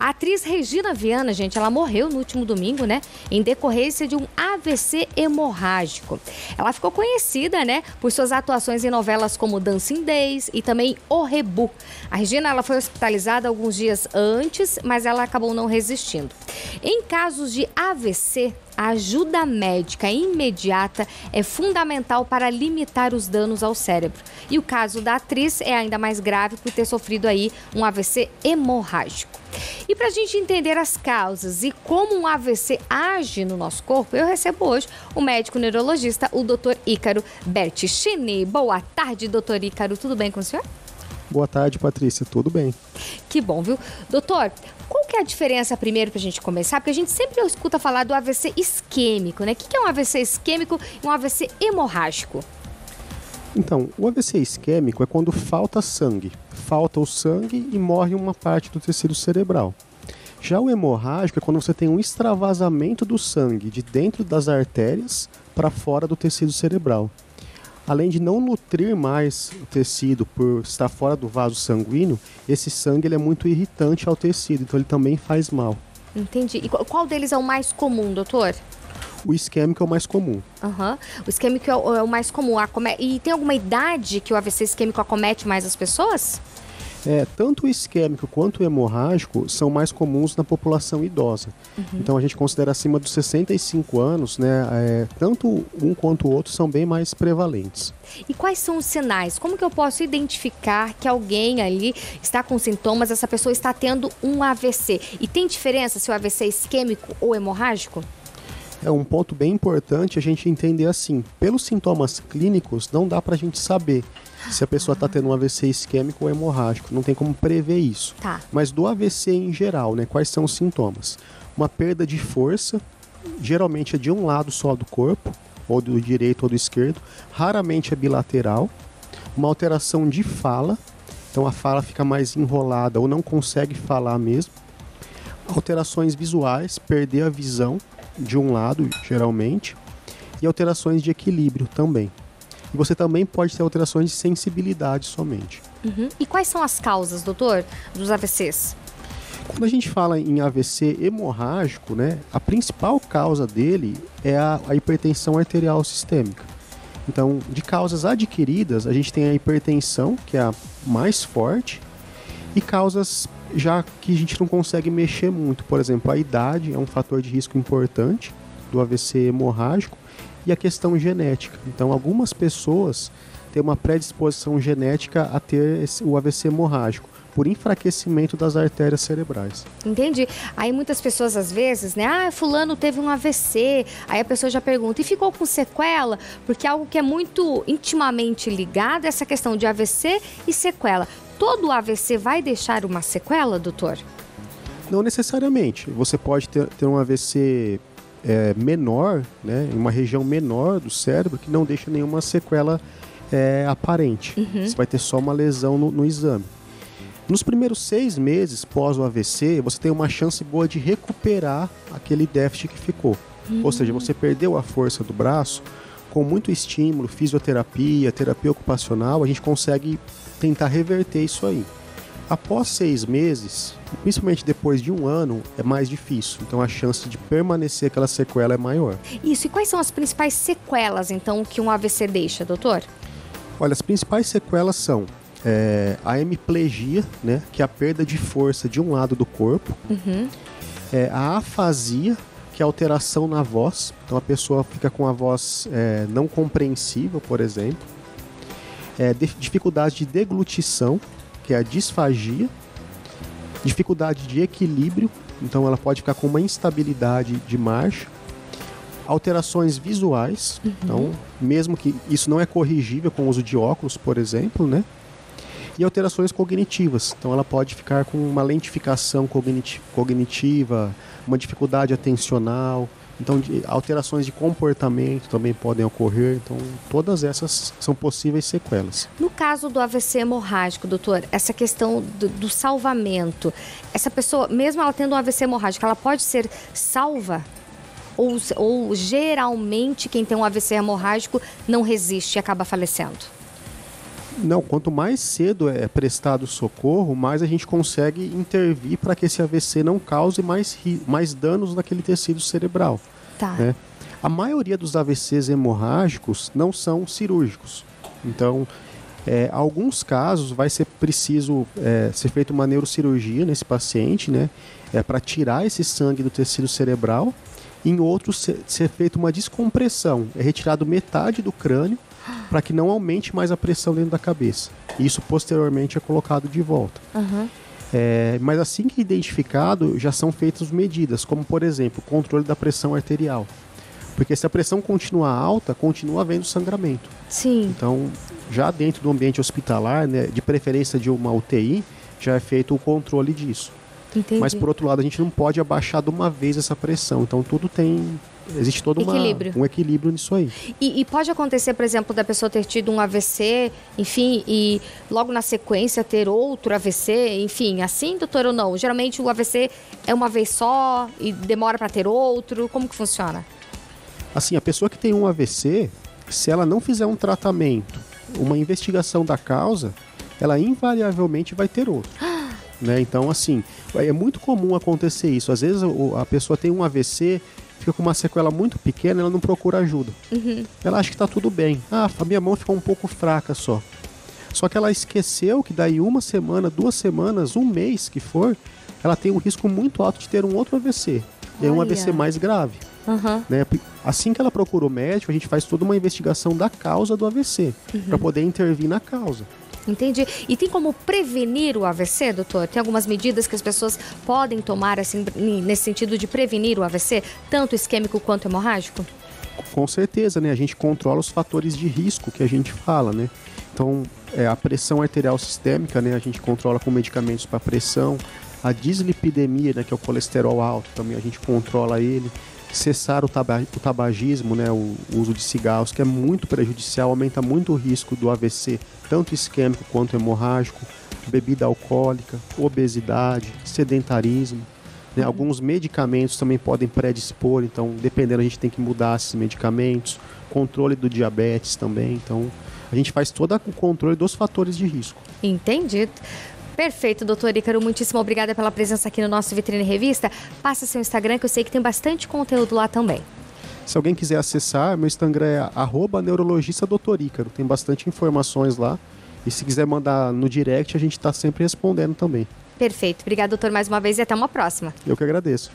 A atriz Regina Viana, gente, ela morreu no último domingo, né? Em decorrência de um AVC hemorrágico. Ela ficou conhecida, né? Por suas atuações em novelas como Dancing Days e também O Rebu. A Regina, ela foi hospitalizada alguns dias antes, mas ela acabou não resistindo. Em casos de AVC, a ajuda médica imediata é fundamental para limitar os danos ao cérebro. E o caso da atriz é ainda mais grave por ter sofrido aí um AVC hemorrágico. E para a gente entender as causas e como um AVC age no nosso corpo, eu recebo hoje o médico neurologista, o Dr. Ícaro Berticini. Boa tarde, Dr. Ícaro. Tudo bem com o senhor? Boa tarde, Patrícia. Tudo bem? Que bom, viu? Doutor, qual que é a diferença, primeiro, para a gente começar? Porque a gente sempre escuta falar do AVC isquêmico, né? O que é um AVC isquêmico e um AVC hemorrágico? Então, o AVC isquêmico é quando falta sangue. Falta o sangue e morre uma parte do tecido cerebral. Já o hemorrágico é quando você tem um extravasamento do sangue de dentro das artérias para fora do tecido cerebral. Além de não nutrir mais o tecido por estar fora do vaso sanguíneo, esse sangue ele é muito irritante ao tecido, então ele também faz mal. Entendi. E qual deles é o mais comum, doutor? O isquêmico é o mais comum. O isquêmico é o mais comum. E tem alguma idade que o AVC isquêmico acomete mais as pessoas? Tanto o isquêmico quanto o hemorrágico são mais comuns na população idosa. Então a gente considera acima dos 65 anos, né? Tanto um quanto o outro são bem mais prevalentes. E quais são os sinais? Como que eu posso identificar que alguém ali está com sintomas, essa pessoa está tendo um AVC? E tem diferença se o AVC é isquêmico ou hemorrágico? É um ponto bem importante a gente entender assim. Pelos sintomas clínicos, não dá pra gente saber se a pessoa está tendo um AVC isquêmico ou hemorrágico. Não tem como prever isso. Tá. Mas do AVC em geral, né, quais são os sintomas? Uma perda de força, geralmente é de um lado só do corpo, ou do direito ou do esquerdo. Raramente é bilateral. Uma alteração de fala, então a fala fica mais enrolada ou não consegue falar mesmo. Alterações visuais, perder a visão de um lado, geralmente. E alterações de equilíbrio também. E você também pode ter alterações de sensibilidade somente. E quais são as causas, doutor, dos AVCs? Quando a gente fala em AVC hemorrágico, né, a principal causa dele é a hipertensão arterial sistêmica. Então, de causas adquiridas, a gente tem a hipertensão, que é a mais forte, e causas já que a gente não consegue mexer muito. Por exemplo, a idade é um fator de risco importante do AVC hemorrágico, e a questão genética. Então, algumas pessoas têm uma predisposição genética a ter o AVC hemorrágico, por enfraquecimento das artérias cerebrais. Entendi. Aí muitas pessoas, às vezes, né? Fulano teve um AVC. Aí a pessoa já pergunta, e ficou com sequela? Porque algo que é muito intimamente ligado é essa questão de AVC e sequela. Todo AVC vai deixar uma sequela, doutor? Não necessariamente. Você pode ter um AVC menor, né, em uma região menor do cérebro, que não deixa nenhuma sequela aparente. Você vai ter só uma lesão no exame. Nos primeiros 6 meses pós o AVC, você tem uma chance boa de recuperar aquele déficit que ficou. Ou seja, você perdeu a força do braço, com muito estímulo, fisioterapia, terapia ocupacional, a gente consegue tentar reverter isso aí. Após 6 meses, principalmente depois de 1 ano, é mais difícil. Então a chance de permanecer aquela sequela é maior. Isso, e quais são as principais sequelas, então, que um AVC deixa, doutor? Olha, as principais sequelas são a hemiplegia, né, que é a perda de força de um lado do corpo. A afasia, que é a alteração na voz. Então a pessoa fica com a voz não compreensível, por exemplo. Dificuldade de deglutição, que é a disfagia, dificuldade de equilíbrio, então ela pode ficar com uma instabilidade de marcha, alterações visuais, então mesmo que isso não é corrigível com o uso de óculos, por exemplo, né? E alterações cognitivas, então ela pode ficar com uma lentificação cognitiva, uma dificuldade atencional. Então, alterações de comportamento também podem ocorrer. Então, todas essas são possíveis sequelas. No caso do AVC hemorrágico, doutor, essa questão do salvamento, essa pessoa, mesmo ela tendo um AVC hemorrágico, ela pode ser salva? Ou geralmente quem tem um AVC hemorrágico não resiste e acaba falecendo? Não, quanto mais cedo é prestado socorro, mais a gente consegue intervir para que esse AVC não cause mais danos naquele tecido cerebral. Tá. Né? A maioria dos AVCs hemorrágicos não são cirúrgicos. Então, alguns casos vai ser preciso ser feita uma neurocirurgia nesse paciente, né? Para tirar esse sangue do tecido cerebral. Em outros, ser feita uma descompressão. É retirado metade do crânio para que não aumente mais a pressão dentro da cabeça. Isso, posteriormente, é colocado de volta. Uhum. Mas assim que identificado, já são feitas medidas, como, por exemplo, o controle da pressão arterial. Porque se a pressão continuar alta, continua havendo sangramento. Sim. Então, já dentro do ambiente hospitalar, né, de preferência de uma UTI, já é feito o controle disso. Entendi. Mas, por outro lado, a gente não pode abaixar de uma vez essa pressão. Então, existe todo um equilíbrio nisso aí. E pode acontecer, por exemplo, da pessoa ter tido um AVC, enfim, e logo na sequência ter outro AVC, enfim, assim, doutor, ou não? Geralmente o AVC é uma vez só e demora para ter outro. Como que funciona? Assim, a pessoa que tem um AVC, se ela não fizer um tratamento, uma investigação da causa, ela invariavelmente vai ter outro. Né? Então, assim, é muito comum acontecer isso. Às vezes a pessoa tem um AVC, fica com uma sequela muito pequena, ela não procura ajuda. Uhum. Ela acha que está tudo bem. A minha mão ficou um pouco fraca só. Só que ela esqueceu que daí 1 semana, 2 semanas, 1 mês que for, ela tem um risco muito alto de ter um outro AVC. E é um AVC mais grave. Uhum. Né? Assim que ela procura o médico, a gente faz toda uma investigação da causa do AVC, para poder intervir na causa. Entendi. E tem como prevenir o AVC, doutor? Tem algumas medidas que as pessoas podem tomar, assim, nesse sentido de prevenir o AVC, tanto isquêmico quanto hemorrágico? Com certeza, né? A gente controla os fatores de risco que a gente fala, né? Então, a pressão arterial sistêmica, né? A gente controla com medicamentos para pressão. A dislipidemia, né? Que é o colesterol alto, também a gente controla ele. Cessar o tabagismo, né, o uso de cigarros, que é muito prejudicial, aumenta muito o risco do AVC, tanto isquêmico quanto hemorrágico, bebida alcoólica, obesidade, sedentarismo. Né, alguns medicamentos também podem predispor, então, dependendo, a gente tem que mudar esses medicamentos. Controle do diabetes também, então, a gente faz todo o controle dos fatores de risco. Entendido. Perfeito, doutor Ícaro. Muitíssimo obrigada pela presença aqui no nosso Vitrine Revista. Passa seu Instagram, que eu sei que tem bastante conteúdo lá também. Se alguém quiser acessar, meu Instagram é @neurologista-doutor-Ícaro. Tem bastante informações lá. E se quiser mandar no direct, a gente está sempre respondendo também. Perfeito. Obrigada, doutor, mais uma vez e até uma próxima. Eu que agradeço.